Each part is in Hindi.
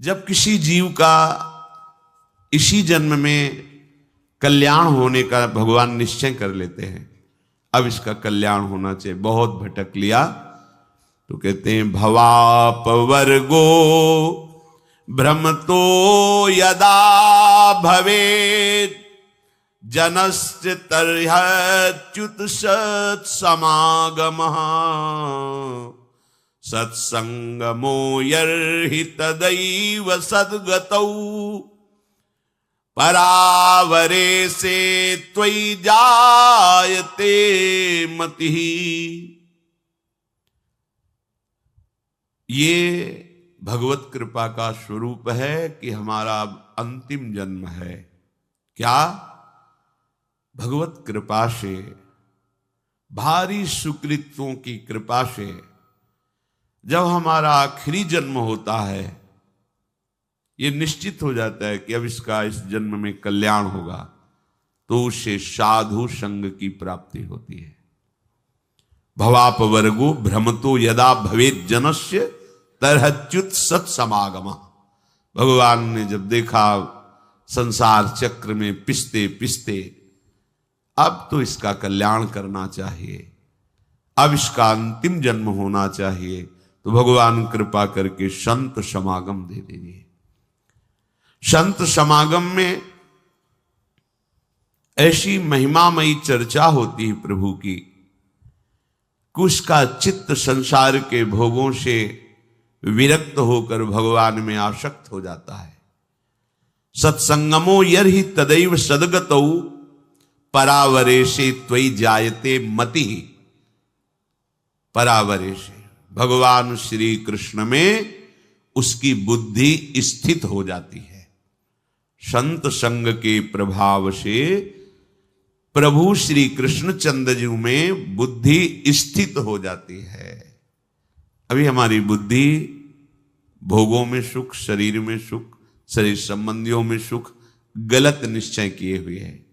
जब किसी जीव का इसी जन्म में कल्याण होने का भगवान निश्चय कर लेते हैं, अब इसका कल्याण होना चाहिए, बहुत भटक लिया तो कहते हैं भवापवर्गो भ्रमतो यदा भवेत् जनस्य तर्ह्यच्युत सत्समागमः सत्संगमो यर्हि तदैव सद्गतौ परावरे से त्वयि जायते मतिः। ये भगवत कृपा का स्वरूप है कि हमारा अंतिम जन्म है। क्या? भगवत कृपा से, भारी सुकृतों की कृपा से जब हमारा आखिरी जन्म होता है, ये निश्चित हो जाता है कि अब इसका इस जन्म में कल्याण होगा, तो उसे साधु संग की प्राप्ति होती है। भवापवर्गो भ्रमतो यदा भवेत् जनस्य तर्ह्यच्युत सत्समागमः। भगवान ने जब देखा संसार चक्र में पिसते पिसते अब तो इसका कल्याण करना चाहिए, अब इसका अंतिम जन्म होना चाहिए, तो भगवान कृपा करके संत समागम दे दीजिए। संत समागम में ऐसी महिमामयी चर्चा होती है प्रभु की कि उसका चित्त संसार के भोगों से विरक्त होकर भगवान में आसक्त हो जाता है। सत्संगमो यर्हि तदैव सद्गतौ परावरे से त्वयि जायते मति। परावरे से भगवान श्री कृष्ण में उसकी बुद्धि स्थित हो जाती है। संत संग के प्रभाव से प्रभु श्री कृष्णचंद्र जी में बुद्धि स्थित हो जाती है। अभी हमारी बुद्धि भोगों में सुख, शरीर में सुख, शरीर संबंधियों में सुख, गलत निश्चय किए हुए है।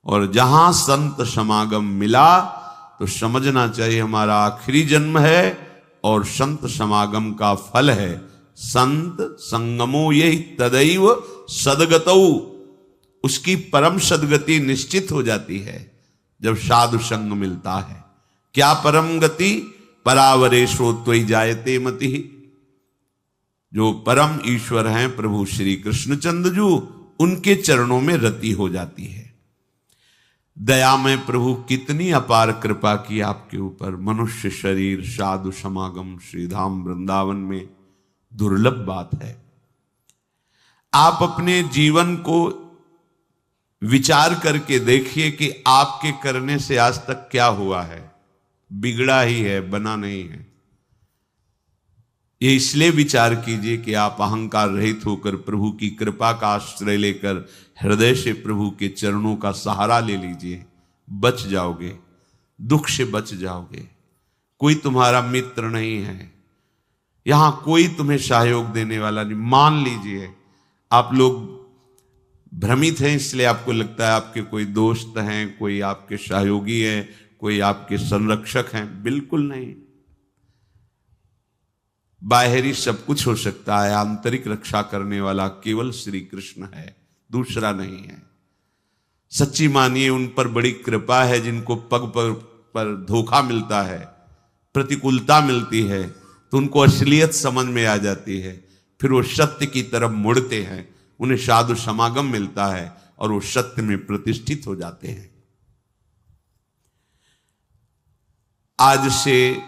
और जहां संत समागम मिला तो समझना चाहिए हमारा आखिरी जन्म है और संत समागम का फल है संत संगमो यही तदैव सद्गतौ। उसकी परम सद्गति निश्चित हो जाती है जब साधु संग मिलता है। क्या परम गति? परावरेशो त्वयि जायते मतिः। जो परम ईश्वर हैं प्रभु श्री कृष्णचंद्र जी, उनके चरणों में रति हो जाती है। दया में प्रभु कितनी अपार कृपा की आपके ऊपर। मनुष्य शरीर, साधु समागम श्रीधाम वृंदावन में दुर्लभ बात है। आप अपने जीवन को विचार करके देखिए कि आपके करने से आज तक क्या हुआ है। बिगड़ा ही है, बना नहीं है। ये इसलिए विचार कीजिए कि आप अहंकार रहित होकर प्रभु की कृपा का आश्रय लेकर हृदय से प्रभु के चरणों का सहारा ले लीजिए, बच जाओगे, दुख से बच जाओगे। कोई तुम्हारा मित्र नहीं है, यहां कोई तुम्हें सहयोग देने वाला नहीं। मान लीजिए आप लोग भ्रमित हैं, इसलिए आपको लगता है आपके कोई दोस्त हैं, कोई आपके सहयोगी हैं, कोई आपके संरक्षक हैं। बिल्कुल नहीं। बाहरी सब कुछ हो सकता है, आंतरिक रक्षा करने वाला केवल श्री कृष्ण है, दूसरा नहीं है। सच्ची मानिए उन पर बड़ी कृपा है जिनको पग पर धोखा मिलता है, प्रतिकूलता मिलती है, तो उनको असलियत समझ में आ जाती है, फिर वो सत्य की तरफ मुड़ते हैं, उन्हें साधु समागम मिलता है और वो सत्य में प्रतिष्ठित हो जाते हैं। आज से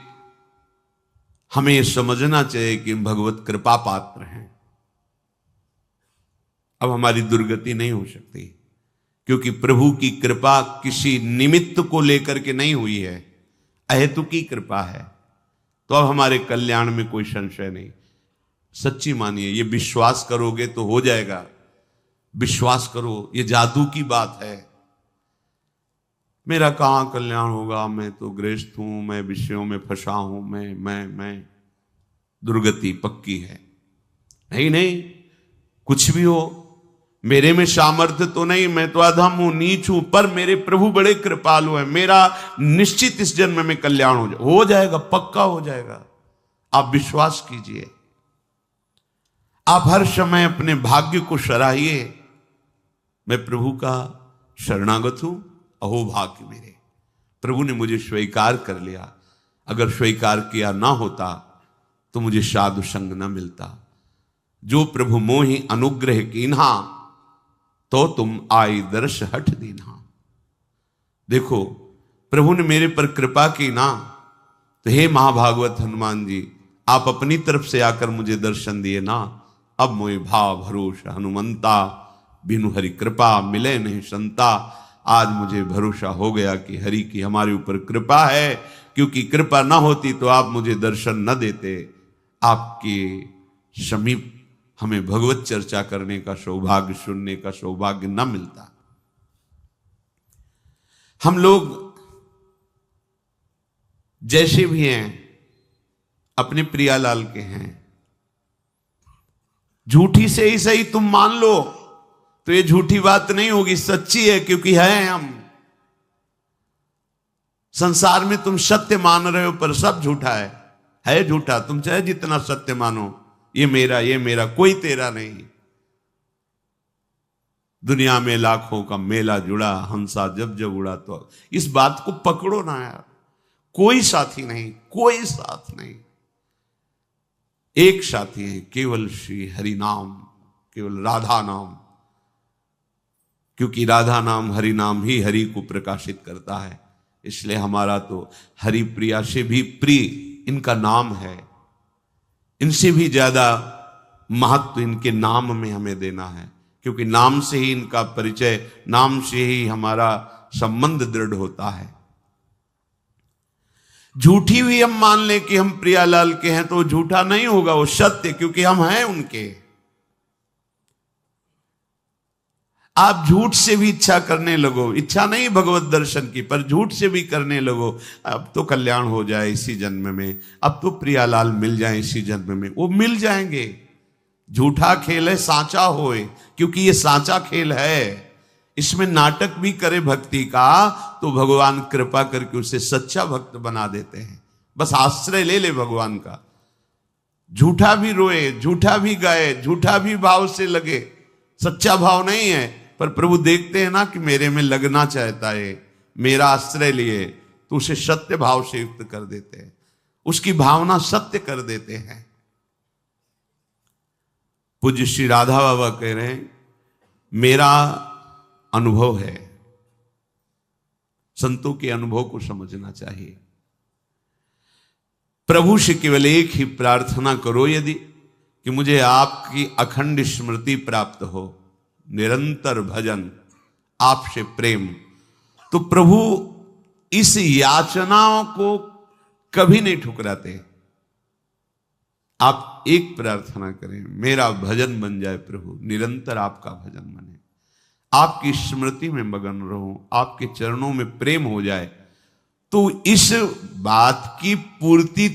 हमें समझना चाहिए कि भगवत कृपा पात्र हैं। अब हमारी दुर्गति नहीं हो सकती, क्योंकि प्रभु की कृपा किसी निमित्त को लेकर के नहीं हुई है, अहेतुकी कृपा है। तो अब हमारे कल्याण में कोई संशय नहीं। सच्ची मानिए, ये विश्वास करोगे तो हो जाएगा। विश्वास करो, ये जादू की बात है। मेरा कहां कल्याण होगा, मैं तो गृहस्थ हूं, मैं विषयों में फंसा हूं, मैं दुर्गति पक्की है। नहीं नहीं, कुछ भी हो, मेरे में सामर्थ्य तो नहीं, मैं तो अधम हूं, नीच हूं, पर मेरे प्रभु बड़े कृपालु हैं। मेरा निश्चित इस जन्म में कल्याण हो जाएगा, पक्का हो जाएगा। आप विश्वास कीजिए। आप हर समय अपने भाग्य को सराहिए, मैं प्रभु का शरणागत हूं, अहो भाग्य मेरे, प्रभु ने मुझे स्वीकार कर लिया। अगर स्वीकार किया ना होता तो मुझे साधु संग न मिलता। जो प्रभु मोहि अनुग्रह कीन्हा, तो तुम आई दर्श हठ दीन्हा। देखो, प्रभु ने मेरे पर कृपा की ना, तो हे महाभागवत हनुमान जी, आप अपनी तरफ से आकर मुझे दर्शन दिए ना। अब मोहि भाव भरोसा हनुमंता, बिनु हरि कृपा मिले नहीं संता। आज मुझे भरोसा हो गया कि हरि की हमारे ऊपर कृपा है, क्योंकि कृपा ना होती तो आप मुझे दर्शन न देते। आपके समीप हमें भगवत चर्चा करने का सौभाग्य, सुनने का सौभाग्य न मिलता। हम लोग जैसे भी हैं, अपने प्रियालाल के हैं। झूठी से ही सही तुम मान लो तो ये झूठी बात नहीं होगी, सच्ची है, क्योंकि है हम। संसार में तुम सत्य मान रहे हो पर सब झूठा है झूठा। तुम चाहे जितना सत्य मानो, ये मेरा कोई तेरा नहीं। दुनिया में लाखों का मेला जुड़ा, हंसा जब जब उड़ा। तो इस बात को पकड़ो ना यार, कोई साथी नहीं, कोई साथ नहीं। एक साथी है, केवल श्री हरि नाम, केवल राधा नाम, क्योंकि राधा नाम हरि नाम ही हरि को प्रकाशित करता है। इसलिए हमारा तो हरि प्रिया से भी प्रिय इनका नाम है। इनसे भी ज्यादा महत्व इनके नाम में हमें देना है, क्योंकि नाम से ही इनका परिचय, नाम से ही हमारा संबंध दृढ़ होता है। झूठी भी हम मान ले कि हम प्रियालाल के हैं तो झूठा नहीं होगा, वो सत्य, क्योंकि हम हैं उनके। आप झूठ से भी इच्छा करने लगो, इच्छा नहीं भगवत दर्शन की, पर झूठ से भी करने लगो, अब तो कल्याण हो जाए इसी जन्म में, अब तो प्रियालाल मिल जाए इसी जन्म में, वो मिल जाएंगे। झूठा खेल है सांचा होए, क्योंकि ये सांचा खेल है। इसमें नाटक भी करे भक्ति का तो भगवान कृपा करके उसे सच्चा भक्त बना देते हैं। बस आश्रय ले ले भगवान का। झूठा भी रोए, झूठा भी गाए, झूठा भी भाव से लगे, सच्चा भाव नहीं है, पर प्रभु देखते हैं ना कि मेरे में लगना चाहता है, मेरा आश्रय लिए, तो उसे सत्य भाव से युक्त कर देते हैं, उसकी भावना सत्य कर देते हैं। पूज्य श्री राधा बाबा कह रहे हैं, मेरा अनुभव है, संतों के अनुभव को समझना चाहिए। प्रभु से केवल एक ही प्रार्थना करो यदि, कि मुझे आपकी अखंड स्मृति प्राप्त हो, निरंतर भजन, आपसे प्रेम। तो प्रभु इस याचनाओं को कभी नहीं ठुकराते। आप एक प्रार्थना करें, मेरा भजन बन जाए प्रभु, निरंतर आपका भजन बने, आपकी स्मृति में मगन रहूं, आपके चरणों में प्रेम हो जाए। तो इस बात की पूर्ति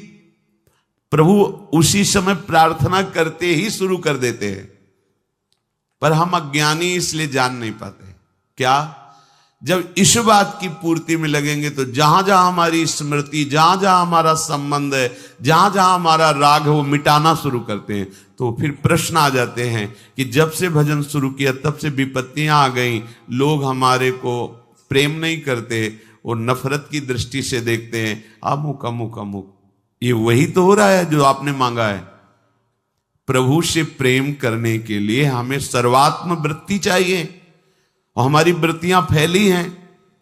प्रभु उसी समय प्रार्थना करते ही शुरू कर देते हैं। पर हम अज्ञानी इसलिए जान नहीं पाते। क्या? जब इस बात की पूर्ति में लगेंगे तो जहां जहां हमारी स्मृति, जहां जहां हमारा संबंध है, जहां जहां हमारा राग है, वो मिटाना शुरू करते हैं। तो फिर प्रश्न आ जाते हैं कि जब से भजन शुरू किया तब से विपत्तियां आ गई, लोग हमारे को प्रेम नहीं करते, वो नफरत की दृष्टि से देखते हैं, अमुक अमुक अमुक। ये वही तो हो रहा है जो आपने मांगा है। प्रभु से प्रेम करने के लिए हमें सर्वात्म वृत्ति चाहिए, और हमारी वृत्तियां फैली हैं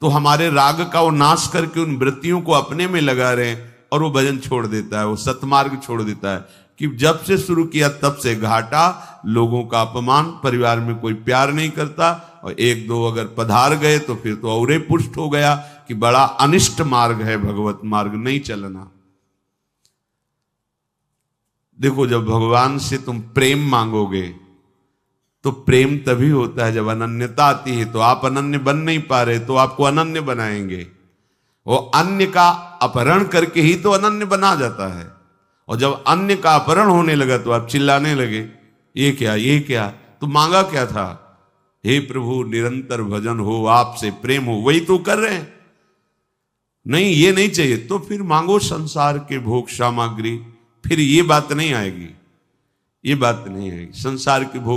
तो हमारे राग का वो नाश करके उन वृत्तियों को अपने में लगा रहे हैं, और वो भजन छोड़ देता है, वो सतमार्ग छोड़ देता है। कि जब से शुरू किया तब से घाटा, लोगों का अपमान, परिवार में कोई प्यार नहीं करता, और एक दो अगर पधार गए तो फिर तो और पुष्ट हो गया कि बड़ा अनिष्ट मार्ग है, भगवत मार्ग नहीं चलना। देखो, जब भगवान से तुम प्रेम मांगोगे तो प्रेम तभी होता है जब अनन्यता आती है। तो आप अनन्य बन नहीं पा रहे, तो आपको अनन्य बनाएंगे। वो अन्य का अपहरण करके ही तो अनन्य बना जाता है। और जब अन्य का अपहरण होने लगा तो आप चिल्लाने लगे, ये क्या, ये क्या? तो मांगा क्या था? हे प्रभु, निरंतर भजन हो, आपसे प्रेम हो। वही तो कर रहे हैं। नहीं, ये नहीं चाहिए तो फिर मांगो संसार के भोग सामग्री, फिर ये बात नहीं आएगी। ये बात नहीं है। संसार के भोग